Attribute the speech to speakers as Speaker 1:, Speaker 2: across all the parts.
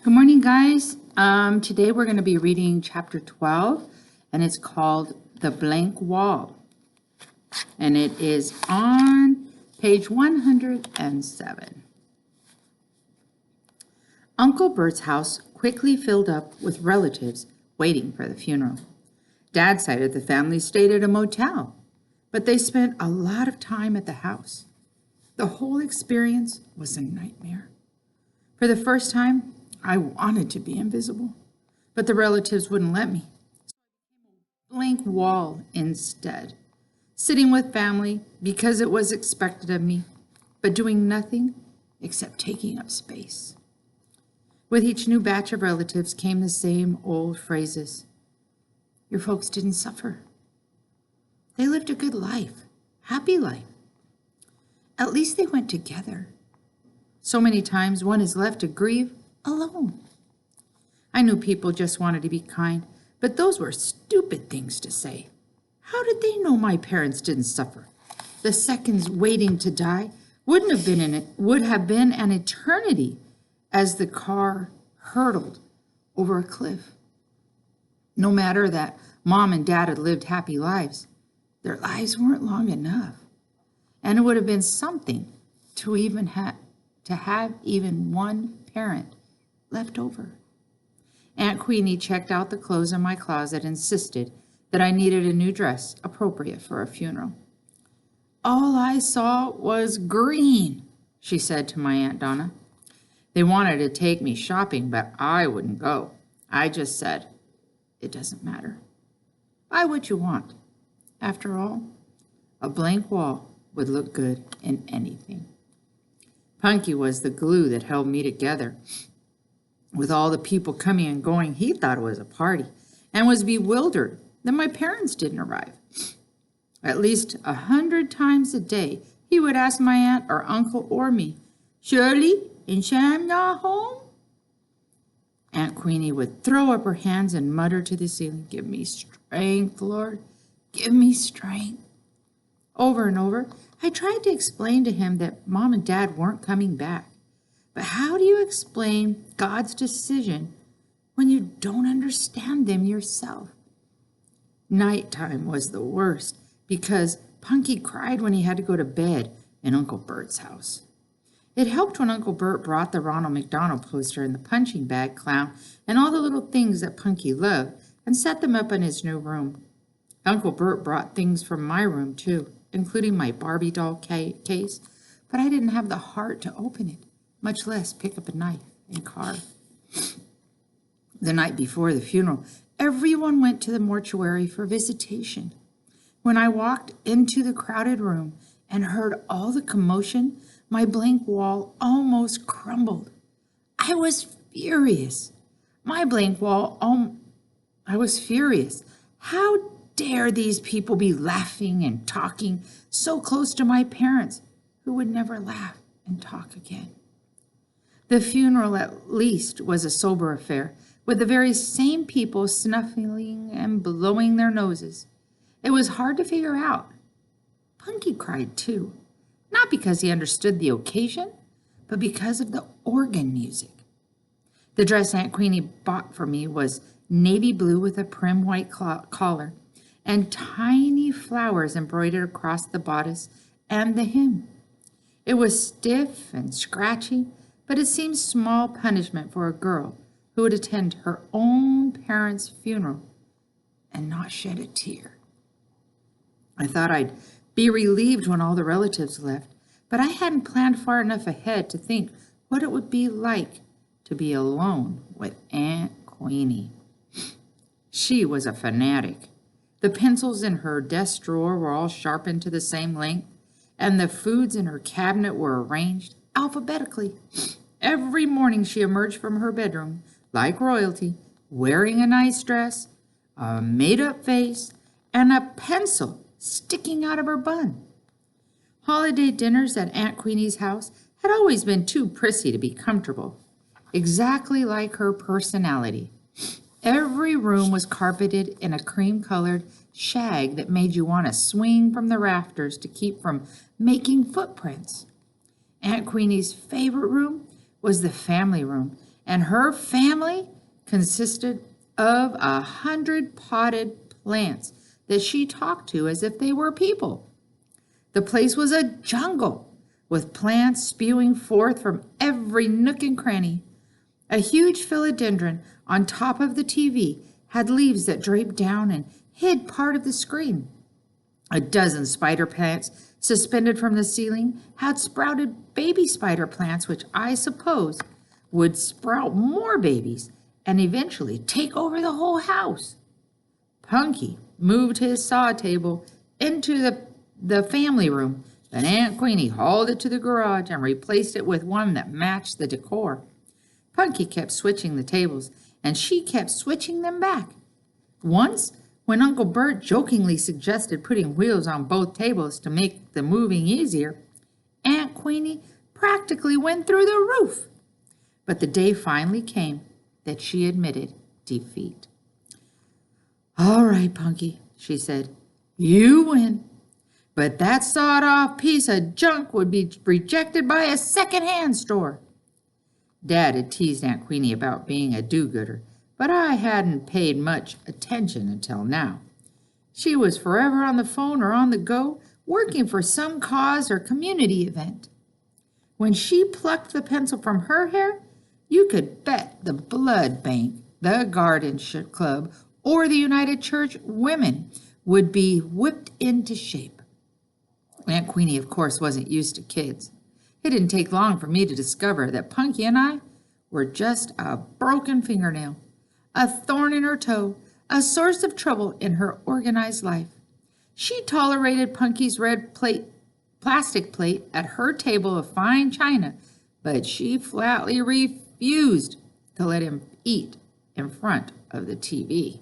Speaker 1: Good morning, guys. Today we're going to be reading chapter 12, and it's called The Blank Wall. And it is on page 107. Uncle Bert's house quickly filled up with relatives waiting for the funeral. Dad's side of the family stayed at a motel, but they spent a lot of time at the house. The whole experience was a nightmare. For the first time, I wanted to be invisible, but the relatives wouldn't let me. Blank wall instead, sitting with family because it was expected of me, but doing nothing except taking up space. With each new batch of relatives came the same old phrases. Your folks didn't suffer. They lived a good life, happy life. At least they went together. So many times one is left to grieve alone. I knew people just wanted to be kind, but those were stupid things to say. How did they know my parents didn't suffer? The seconds waiting to die would have been an eternity as the car hurtled over a cliff. No matter that Mom and Dad had lived happy lives, their lives weren't long enough. And it would have been something to have even one parent left over. Aunt Queenie checked out the clothes in my closet and insisted that I needed a new dress appropriate for a funeral. All I saw was green, she said to my Aunt Donna. They wanted to take me shopping, but I wouldn't go. I just said, it doesn't matter. Buy what you want. After all, a blank wall would look good in anything. Punky was the glue that held me together. With all the people coming and going, he thought it was a party and was bewildered that my parents didn't arrive. At least 100 times a day, he would ask my aunt or uncle or me, Shirley and Sam not home? Aunt Queenie would throw up her hands and mutter to the ceiling, give me strength, Lord, give me strength. Over and over, I tried to explain to him that Mom and Dad weren't coming back. But how do you explain God's decision when you don't understand them yourself? Nighttime was the worst because Punky cried when he had to go to bed in Uncle Bert's house. It helped when Uncle Bert brought the Ronald McDonald poster and the punching bag clown and all the little things that Punky loved and set them up in his new room. Uncle Bert brought things from my room too, including my Barbie doll case, but I didn't have the heart to open it, much less pick up a knife and carve. The night before the funeral, everyone went to the mortuary for visitation. When I walked into the crowded room and heard all the commotion, my blank wall almost crumbled. I was furious. I was furious. How dare these people be laughing and talking so close to my parents, who would never laugh and talk again? The funeral, at least, was a sober affair, with the very same people snuffling and blowing their noses. It was hard to figure out. Punky cried too, not because he understood the occasion, but because of the organ music. The dress Aunt Queenie bought for me was navy blue with a prim white collar and tiny flowers embroidered across the bodice and the hem. It was stiff and scratchy, but it seemed small punishment for a girl who would attend her own parents' funeral and not shed a tear. I thought I'd be relieved when all the relatives left, but I hadn't planned far enough ahead to think what it would be like to be alone with Aunt Queenie. She was a fanatic. The pencils in her desk drawer were all sharpened to the same length, and the foods in her cabinet were arranged alphabetically. Every morning she emerged from her bedroom, like royalty, wearing a nice dress, a made-up face, and a pencil sticking out of her bun. Holiday dinners at Aunt Queenie's house had always been too prissy to be comfortable, exactly like her personality. Every room was carpeted in a cream-colored shag that made you want to swing from the rafters to keep from making footprints. Aunt Queenie's favorite room was the family room, and her family consisted of 100 potted plants that she talked to as if they were people. The place was a jungle, with plants spewing forth from every nook and cranny. A huge philodendron on top of the TV had leaves that draped down and hid part of the screen. A dozen spider plants suspended from the ceiling had sprouted baby spider plants, which I suppose would sprout more babies and eventually take over the whole house. Punky moved his saw table into the family room, but Aunt Queenie hauled it to the garage and replaced it with one that matched the decor. Punky kept switching the tables, and she kept switching them back. Once, when Uncle Bert jokingly suggested putting wheels on both tables to make the moving easier, Aunt Queenie practically went through the roof. But the day finally came that she admitted defeat. "All right, Punky," she said, "you win. But that sawed-off piece of junk would be rejected by a second-hand store." Dad had teased Aunt Queenie about being a do-gooder, but I hadn't paid much attention until now. She was forever on the phone or on the go, working for some cause or community event. When she plucked the pencil from her hair, you could bet the blood bank, the garden club, or the United Church women would be whipped into shape. Aunt Queenie, of course, wasn't used to kids. It didn't take long for me to discover that Punky and I were just a broken fingernail, a thorn in her toe, a source of trouble in her organized life. She tolerated Punky's red plastic plate at her table of fine china, but she flatly refused to let him eat in front of the TV.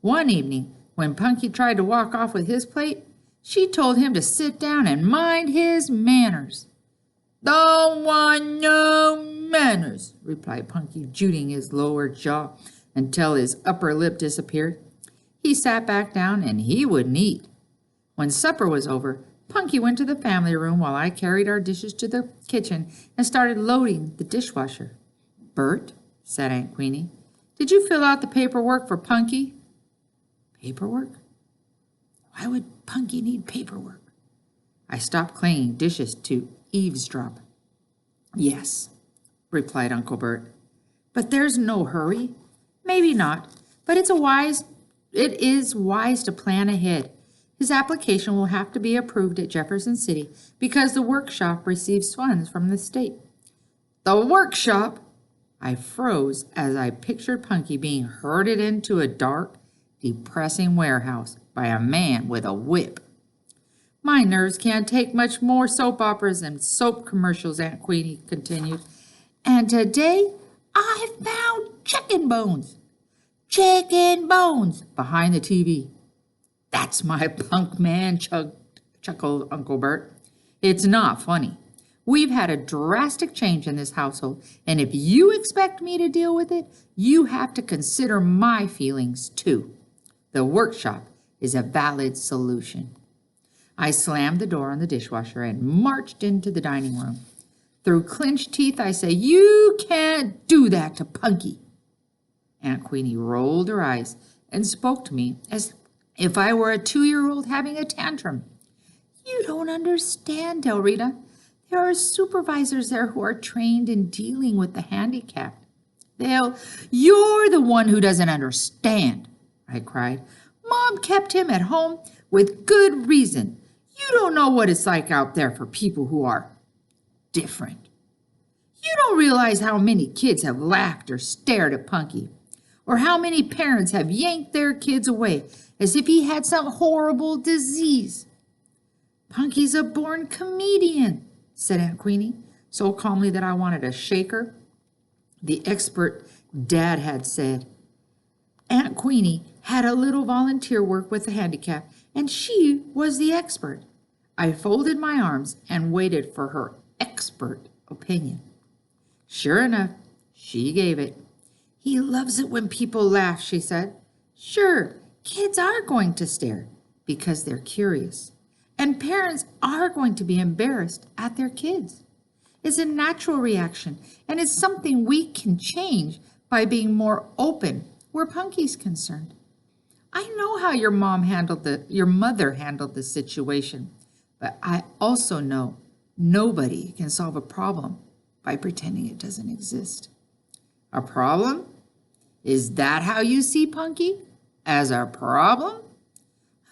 Speaker 1: One evening, when Punky tried to walk off with his plate, she told him to sit down and mind his manners. "Don't want no manners," replied Punky, jooting his lower jaw until his upper lip disappeared. He sat back down and he wouldn't eat. When supper was over, Punky went to the family room while I carried our dishes to the kitchen and started loading the dishwasher. "Bert," said Aunt Queenie, "did you fill out the paperwork for Punky?" "Paperwork? Why would Punky need paperwork?" I stopped clanging dishes to eavesdrop. "Yes," replied Uncle Bert. "But there's no hurry." "Maybe not, but it is wise to plan ahead. His application will have to be approved at Jefferson City because the workshop receives funds from the state." "The workshop?" I froze as I pictured Punky being herded into a dark, depressing warehouse by a man with a whip. "My nerves can't take much more soap operas and soap commercials," Aunt Queenie continued. "And today I found chicken bones behind the TV." "That's my punk man," chuckled Uncle Bert. "It's not funny. We've had a drastic change in this household, and if you expect me to deal with it, you have to consider my feelings too. The workshop is a valid solution." I slammed the door on the dishwasher and marched into the dining room. Through clenched teeth, I say, "You can't do that to Punky." Aunt Queenie rolled her eyes and spoke to me as if I were a 2-year-old having a tantrum. "You don't understand, Del Rita. There are supervisors there who are trained in dealing with the handicapped." "You're the one who doesn't understand," I cried. "Mom kept him at home with good reason. You don't know what it's like out there for people who are different. You don't realize how many kids have laughed or stared at Punky, or how many parents have yanked their kids away as if he had some horrible disease." "Punky's a born comedian," said Aunt Queenie, so calmly that I wanted to shake her. The expert Dad had said. Aunt Queenie had a little volunteer work with the handicapped, and she was the expert. I folded my arms and waited for her expert opinion. Sure enough, she gave it. "He loves it when people laugh," she said. "Sure, kids are going to stare because they're curious, and parents are going to be embarrassed at their kids. is a natural reaction, and it's something we can change by being more open where Punky's concerned. I know how your mother handled the situation, but I also know nobody can solve a problem by pretending it doesn't exist. A problem? Is that how you see Punky? As a problem?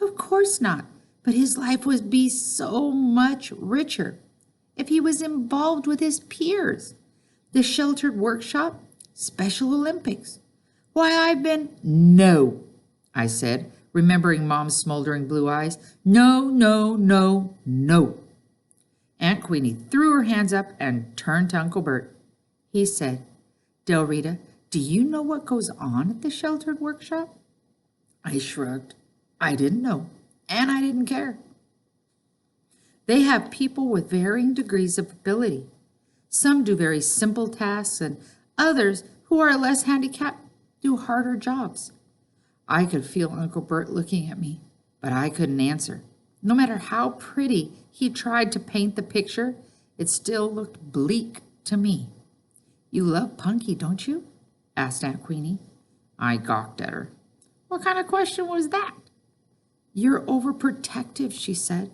Speaker 1: Of course not, but his life would be so much richer if he was involved with his peers. The sheltered workshop, Special Olympics. Why, No, I said, remembering Mom's smoldering blue eyes. No, no, no, no. Aunt Queenie threw her hands up and turned to Uncle Bert. He said, Del Rita, do you know what goes on at the sheltered workshop? I shrugged. I didn't know, and I didn't care. They have people with varying degrees of ability. Some do very simple tasks, and others who are less handicapped do harder jobs. I could feel Uncle Bert looking at me, but I couldn't answer. No matter how pretty he tried to paint the picture, it still looked bleak to me. You love Punky, don't you? Asked Aunt Queenie. I gawked at her. What kind of question was that? You're overprotective, she said.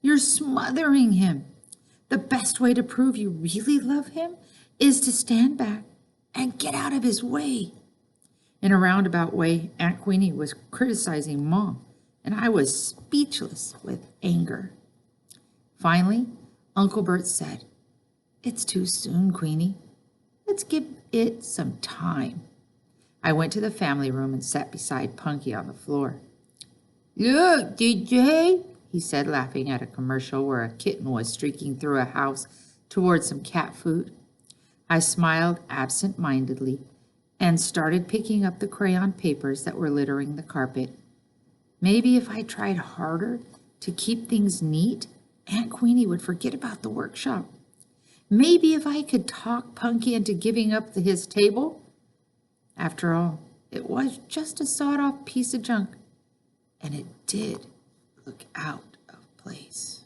Speaker 1: You're smothering him. The best way to prove you really love him is to stand back and get out of his way. In a roundabout way, Aunt Queenie was criticizing Mom, and I was speechless with anger. Finally, Uncle Bert said, It's too soon, Queenie. Let's give it some time. I went to the family room and sat beside Punky on the floor. Look, DJ, he said, laughing at a commercial where a kitten was streaking through a house towards some cat food. I smiled absent-mindedly and started picking up the crayon papers that were littering the carpet. Maybe if I tried harder to keep things neat, Aunt Queenie would forget about the workshop. Maybe if I could talk Punky into giving up his table. After all, it was just a sawed-off piece of junk, and it did look out of place.